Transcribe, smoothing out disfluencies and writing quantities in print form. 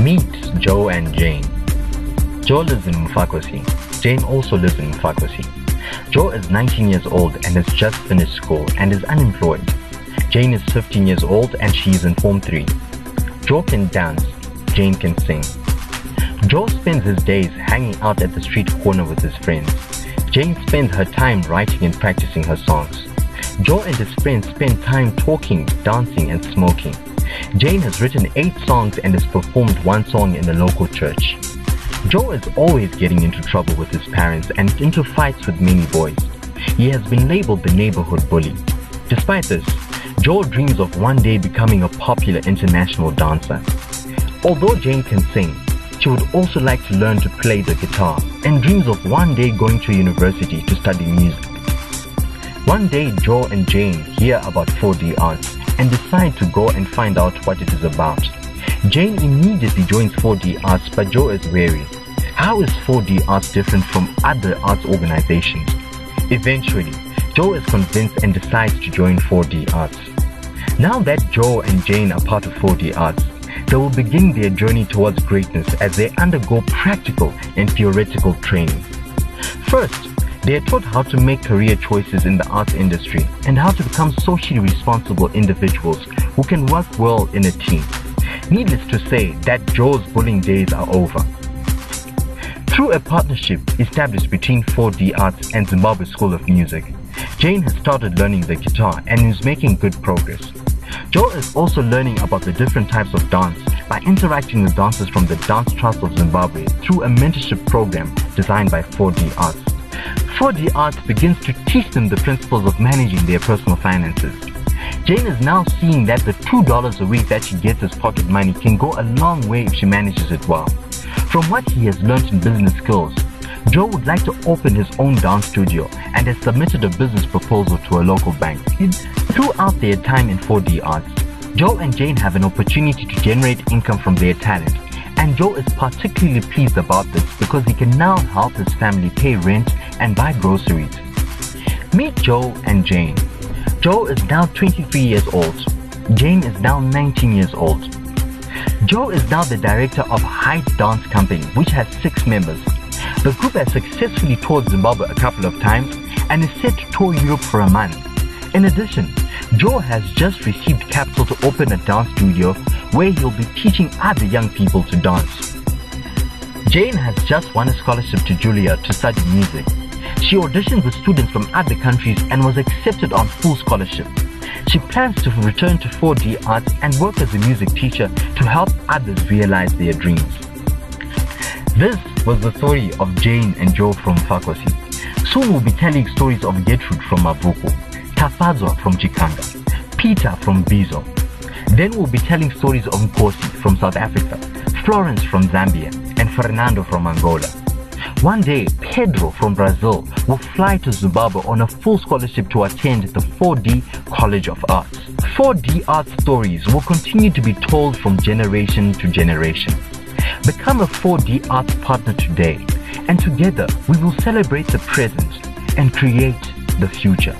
Meet Joe and Jane. Joe lives in Mfakosi. Jane also lives in Mfakosi. Joe is 19 years old and has just finished school and is unemployed. Jane is 15 years old and she is in Form 3. Joe can dance. Jane can sing. Joe spends his days hanging out at the street corner with his friends. Jane spends her time writing and practicing her songs. Joe and his friends spend time talking, dancing and smoking. Jane has written 8 songs and has performed 1 song in a local church. Joe is always getting into trouble with his parents and into fights with many boys. He has been labeled the neighborhood bully. Despite this, Joe dreams of one day becoming a popular international dancer. Although Jane can sing, she would also like to learn to play the guitar and dreams of one day going to university to study music. One day, Joe and Jane hear about 4D arts and decide to go and find out what it is about. Jane immediately joins 4D arts, but Joe is wary. How is 4D arts different from other arts organizations? Eventually, Joe is convinced and decides to join 4D arts. Now that Joe and Jane are part of 4D arts, they will begin their journey towards greatness as they undergo practical and theoretical training. First, they are taught how to make career choices in the arts industry and how to become socially responsible individuals who can work well in a team. Needless to say that Joe's bullying days are over. Through a partnership established between 4D Arts and Zimbabwe School of Music, Jane has started learning the guitar and is making good progress. Joe is also learning about the different types of dance by interacting with dancers from the Dance Trust of Zimbabwe through a mentorship program designed by 4D Arts. 4D Arts begins to teach them the principles of managing their personal finances. Jane is now seeing that the $2 a week that she gets as pocket money can go a long way if she manages it well. From what he has learned in business skills, Joe would like to open his own dance studio and has submitted a business proposal to a local bank. Throughout their time in 4D Arts, Joe and Jane have an opportunity to generate income from their talent, and Joe is particularly pleased about this because he can now help his family pay rent and buy groceries. Meet Joe and Jane. Joe is now 23 years old. Jane is now 19 years old. Joe is now the director of Height Dance Company, which has 6 members. The group has successfully toured Zimbabwe a couple of times and is set to tour Europe for a month. In addition, Joe has just received capital to open a dance studio where he'll be teaching other young people to dance. Jane has just won a scholarship to Juilliard to study music. She auditioned with students from other countries and was accepted on full scholarship. She plans to return to 4D Arts and work as a music teacher to help others realize their dreams. This was the story of Jane and Joe from Mfakosi. Soon we'll be telling stories of Gertrude from Mabuku, Tafadzwa from Chikanga, Peter from Bizo. Then we'll be telling stories of Nkosi from South Africa, Florence from Zambia, and Fernando from Angola. One day, Pedro from Brazil will fly to Zimbabwe on a full scholarship to attend the 4D College of Arts. 4D Arts stories will continue to be told from generation to generation. Become a 4D Arts partner today, and together we will celebrate the present and create the future.